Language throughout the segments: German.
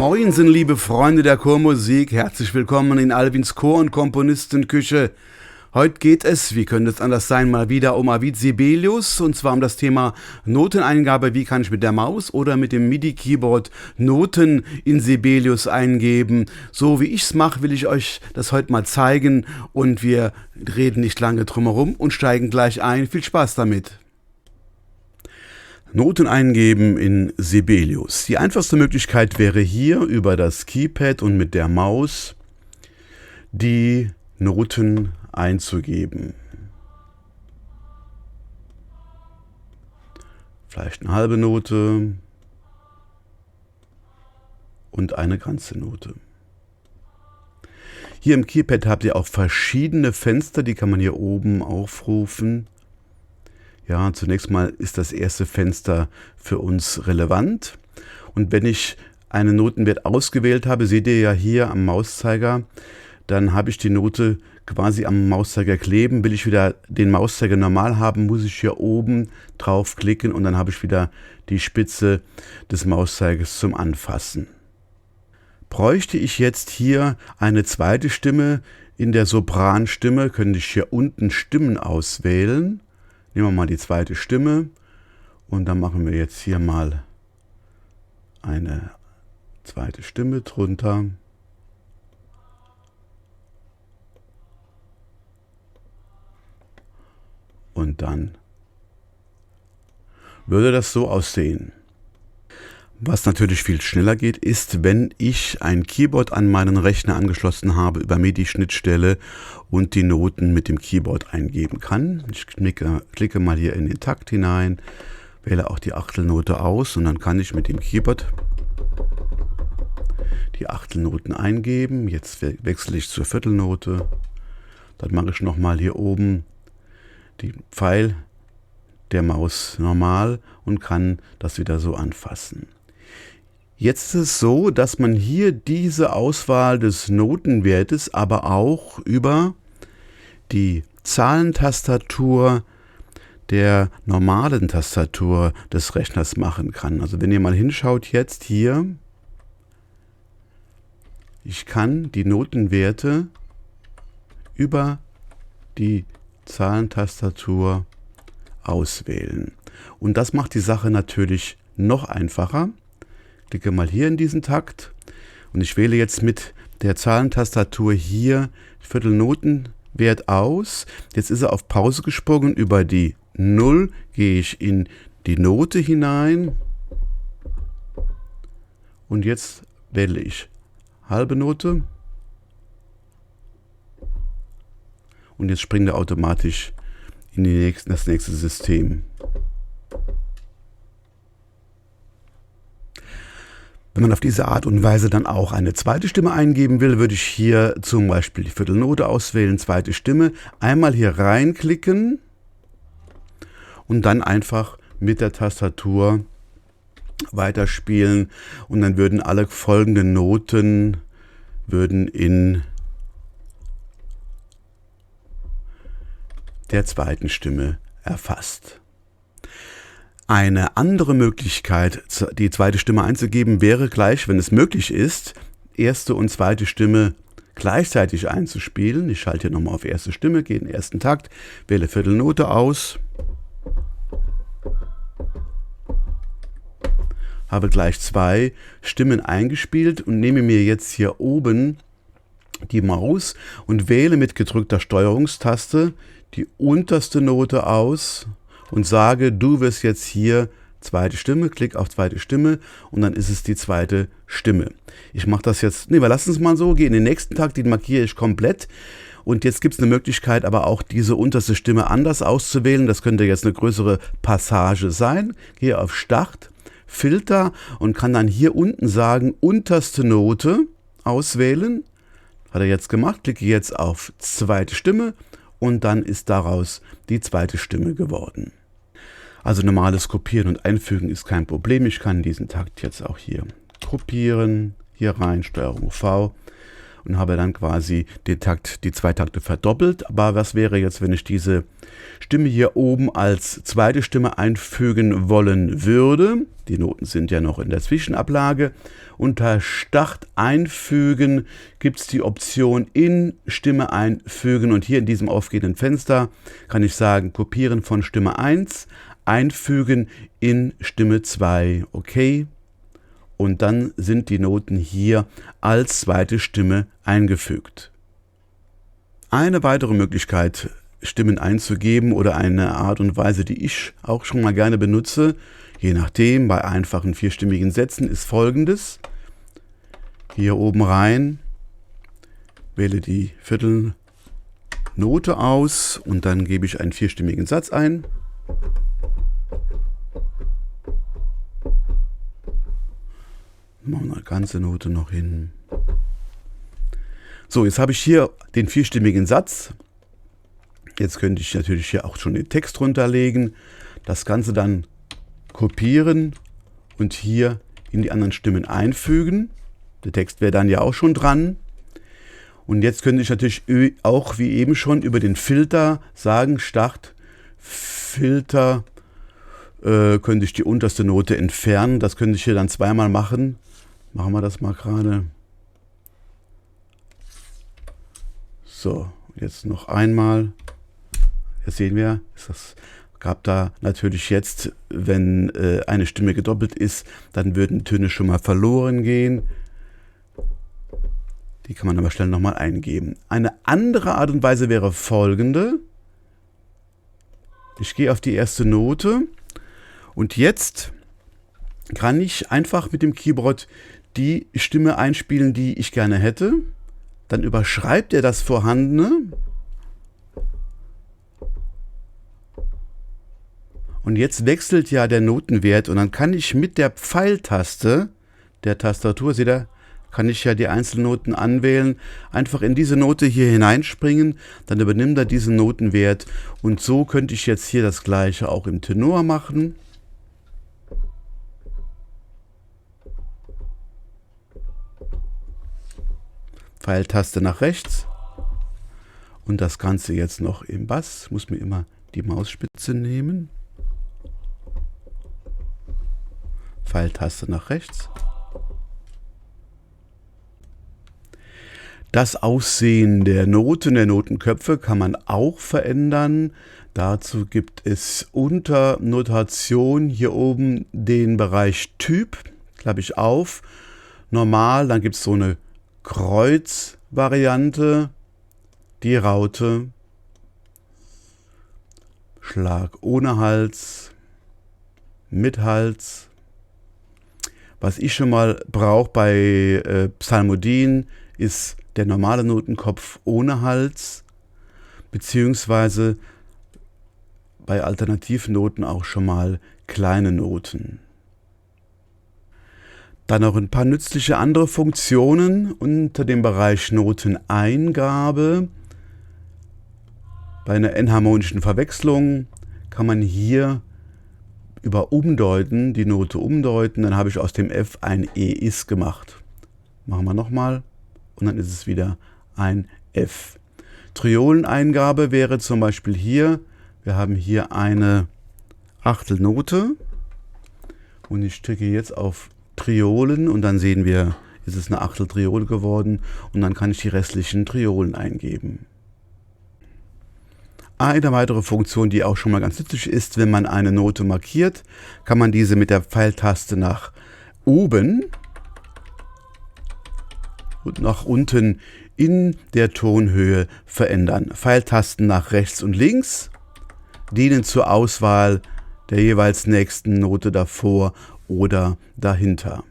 Moinsen, liebe Freunde der Chormusik, herzlich willkommen in Alwins Chor- und Komponistenküche. Heute geht es, wie könnte es anders sein, mal wieder um Avid Sibelius, und zwar um das Thema Noteneingabe. Wie kann ich mit der Maus oder mit dem MIDI-Keyboard Noten in Sibelius eingeben? So wie ich es mache, will ich euch das heute mal zeigen, und wir reden nicht lange drum herum und steigen gleich ein. Viel Spaß damit! Noten eingeben in Sibelius. Die einfachste Möglichkeit wäre hier über das Keypad und mit der Maus die Noten einzugeben. Vielleicht eine halbe Note und eine ganze Note. Hier im Keypad habt ihr auch verschiedene Fenster, die kann man hier oben aufrufen. Ja, zunächst mal ist das erste Fenster für uns relevant. Und wenn ich einen Notenwert ausgewählt habe, seht ihr ja hier am Mauszeiger, dann habe ich die Note quasi am Mauszeiger kleben. Will ich wieder den Mauszeiger normal haben, muss ich hier oben draufklicken und dann habe ich wieder die Spitze des Mauszeigers zum Anfassen. Bräuchte ich jetzt hier eine zweite Stimme in der Sopranstimme, könnte ich hier unten Stimmen auswählen. Nehmen wir mal die zweite Stimme und dann machen wir jetzt hier mal eine zweite Stimme drunter. Und dann würde das so aussehen. Was natürlich viel schneller geht, ist, wenn ich ein Keyboard an meinen Rechner angeschlossen habe über MIDI-Schnittstelle und die Noten mit dem Keyboard eingeben kann. Ich klicke mal hier in den Takt hinein, wähle auch die Achtelnote aus und dann kann ich mit dem Keyboard die Achtelnoten eingeben. Jetzt wechsle ich zur Viertelnote. Dann mache ich nochmal hier oben den Pfeil der Maus normal und kann das wieder so anfassen. Jetzt ist es so, dass man hier diese Auswahl des Notenwertes aber auch über die Zahlentastatur der normalen Tastatur des Rechners machen kann. Also wenn ihr mal hinschaut jetzt hier, ich kann die Notenwerte über die Zahlentastatur auswählen. Und das macht die Sache natürlich noch einfacher. Klicke mal hier in diesen Takt und ich wähle jetzt mit der Zahlentastatur hier Viertelnotenwert aus. Jetzt ist er auf Pause gesprungen. Über die 0 gehe ich in die Note hinein und jetzt wähle ich halbe Note. Und jetzt springt er automatisch in das nächste System. Wenn man auf diese Art und Weise dann auch eine zweite Stimme eingeben will, würde ich hier zum Beispiel die Viertelnote auswählen, zweite Stimme, einmal hier reinklicken und dann einfach mit der Tastatur weiterspielen und dann würden alle folgenden Noten in der zweiten Stimme erfasst. Eine andere Möglichkeit, die zweite Stimme einzugeben, wäre gleich, wenn es möglich ist, erste und zweite Stimme gleichzeitig einzuspielen. Ich schalte hier nochmal auf erste Stimme, gehe in den ersten Takt, wähle Viertelnote aus, habe gleich zwei Stimmen eingespielt und nehme mir jetzt hier oben die Maus und wähle mit gedrückter Steuerungstaste die unterste Note aus und sage, du wirst jetzt hier zweite Stimme, klick auf zweite Stimme und dann ist es die zweite Stimme. Ich mache das jetzt, wir lassen es mal so, gehe in den nächsten Takt, den markiere ich komplett und jetzt gibt es eine Möglichkeit, aber auch diese unterste Stimme anders auszuwählen. Das könnte jetzt eine größere Passage sein. Gehe auf Start, Filter und kann dann hier unten sagen, unterste Note auswählen. Hat er jetzt gemacht, klicke jetzt auf zweite Stimme und dann ist daraus die zweite Stimme geworden. Also normales Kopieren und Einfügen ist kein Problem. Ich kann diesen Takt jetzt auch hier kopieren, hier rein, Steuerung V und habe dann quasi den Takt, die zwei Takte verdoppelt. Aber was wäre jetzt, wenn ich diese Stimme hier oben als zweite Stimme einfügen wollen würde? Die Noten sind ja noch in der Zwischenablage. Unter Start einfügen gibt es die Option in Stimme einfügen und hier in diesem aufgehenden Fenster kann ich sagen, kopieren von Stimme 1, einfügen in Stimme 2, okay? Und dann sind die Noten hier als zweite Stimme eingefügt. Eine weitere Möglichkeit, Stimmen einzugeben oder eine Art und Weise, die ich auch schon mal gerne benutze, je nachdem, bei einfachen vierstimmigen Sätzen, ist folgendes. Hier oben rein, wähle die Viertelnote aus und dann gebe ich einen vierstimmigen Satz ein. Machen wir eine ganze Note noch hin. So, jetzt habe ich hier den vierstimmigen Satz. Jetzt könnte ich natürlich hier auch schon den Text runterlegen, das Ganze dann kopieren und hier in die anderen Stimmen einfügen. Der Text wäre dann ja auch schon dran. Und jetzt könnte ich natürlich auch wie eben schon über den Filter sagen, Start, Filter, könnte ich die unterste Note entfernen. Das könnte ich hier dann zweimal machen. Machen wir das mal gerade. So, jetzt noch einmal. Jetzt sehen wir, es gab da natürlich jetzt, wenn eine Stimme gedoppelt ist, dann würden Töne schon mal verloren gehen. Die kann man aber schnell nochmal eingeben. Eine andere Art und Weise wäre folgende. Ich gehe auf die erste Note und jetzt kann ich einfach mit dem Keyboard die Stimme einspielen, die ich gerne hätte. Dann überschreibt er das Vorhandene. Und jetzt wechselt ja der Notenwert und dann kann ich mit der Pfeiltaste der Tastatur, seht ihr, kann ich ja die Einzelnoten anwählen, einfach in diese Note hier hineinspringen, dann übernimmt er diesen Notenwert und so könnte ich jetzt hier das gleiche auch im Tenor machen. Pfeiltaste nach rechts und das Ganze jetzt noch im Bass, muss mir immer die Mausspitze nehmen. Pfeiltaste nach rechts. Das Aussehen der Noten, der Notenköpfe kann man auch verändern. Dazu gibt es unter Notation hier oben den Bereich Typ. Klappe ich auf. Normal, dann gibt es so eine Kreuzvariante, die Raute, Schlag ohne Hals, mit Hals. Was ich schon mal brauche bei Psalmodien ist der normale Notenkopf ohne Hals, beziehungsweise bei Alternativnoten auch schon mal kleine Noten. Dann noch ein paar nützliche andere Funktionen unter dem Bereich Noteneingabe. Bei einer enharmonischen Verwechslung kann man hier über Umdeuten die Note umdeuten. Dann habe ich aus dem F ein E-Is gemacht. Machen wir nochmal und dann ist es wieder ein F. Trioleneingabe wäre zum Beispiel hier. Wir haben hier eine Achtelnote und ich drücke jetzt auf Triolen und dann sehen wir, ist es eine Achteltriole geworden und dann kann ich die restlichen Triolen eingeben. Eine weitere Funktion, die auch schon mal ganz nützlich ist, wenn man eine Note markiert, kann man diese mit der Pfeiltaste nach oben und nach unten in der Tonhöhe verändern. Pfeiltasten nach rechts und links dienen zur Auswahl der jeweils nächsten Note davor oder dahinter.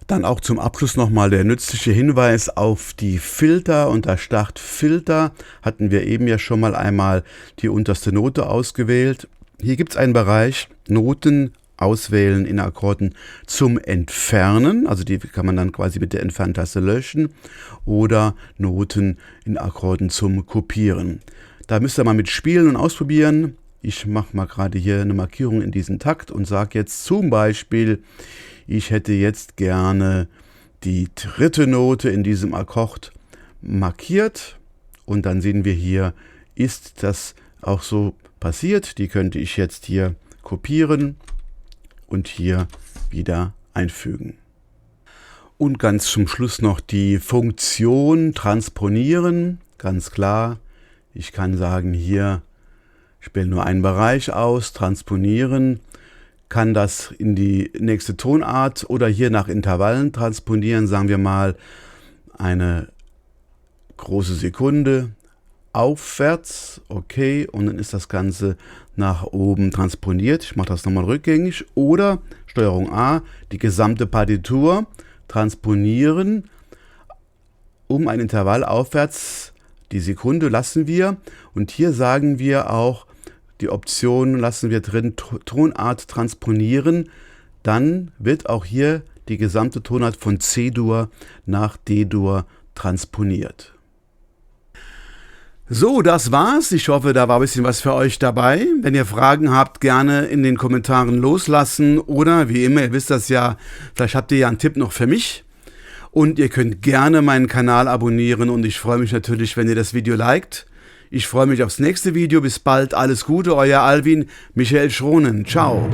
Dann auch zum Abschluss nochmal der nützliche Hinweis auf die Filter. Unter Start Filter hatten wir eben ja schon mal einmal die unterste Note ausgewählt. Hier gibt es einen Bereich Noten auswählen in Akkorden zum Entfernen. Also die kann man dann quasi mit der Entferntaste löschen. Oder Noten in Akkorden zum Kopieren. Da müsst ihr mal mitspielen und ausprobieren. Ich mache mal gerade hier eine Markierung in diesen Takt und sage jetzt zum Beispiel, ich hätte jetzt gerne die dritte Note in diesem Akkord markiert. Und dann sehen wir hier, ist das auch so passiert. Die könnte ich jetzt hier kopieren und hier wieder einfügen. Und ganz zum Schluss noch die Funktion transponieren. Ganz klar, ich kann sagen hier, ich wähle nur einen Bereich aus, transponieren, kann das in die nächste Tonart oder hier nach Intervallen transponieren, sagen wir mal eine große Sekunde aufwärts, okay, und dann ist das Ganze nach oben transponiert. Ich mache das nochmal rückgängig oder Steuerung A, die gesamte Partitur transponieren um ein Intervall aufwärts. Die Sekunde lassen wir und hier sagen wir auch, die Option lassen wir drin, Tonart transponieren, dann wird auch hier die gesamte Tonart von C-Dur nach D-Dur transponiert. So, das war's. Ich hoffe, da war ein bisschen was für euch dabei. Wenn ihr Fragen habt, gerne in den Kommentaren loslassen oder wie immer, ihr wisst das ja, vielleicht habt ihr ja einen Tipp noch für mich. Und ihr könnt gerne meinen Kanal abonnieren und ich freue mich natürlich, wenn ihr das Video liked. Ich freue mich aufs nächste Video. Bis bald. Alles Gute, euer Alvin Michael Schronen. Ciao.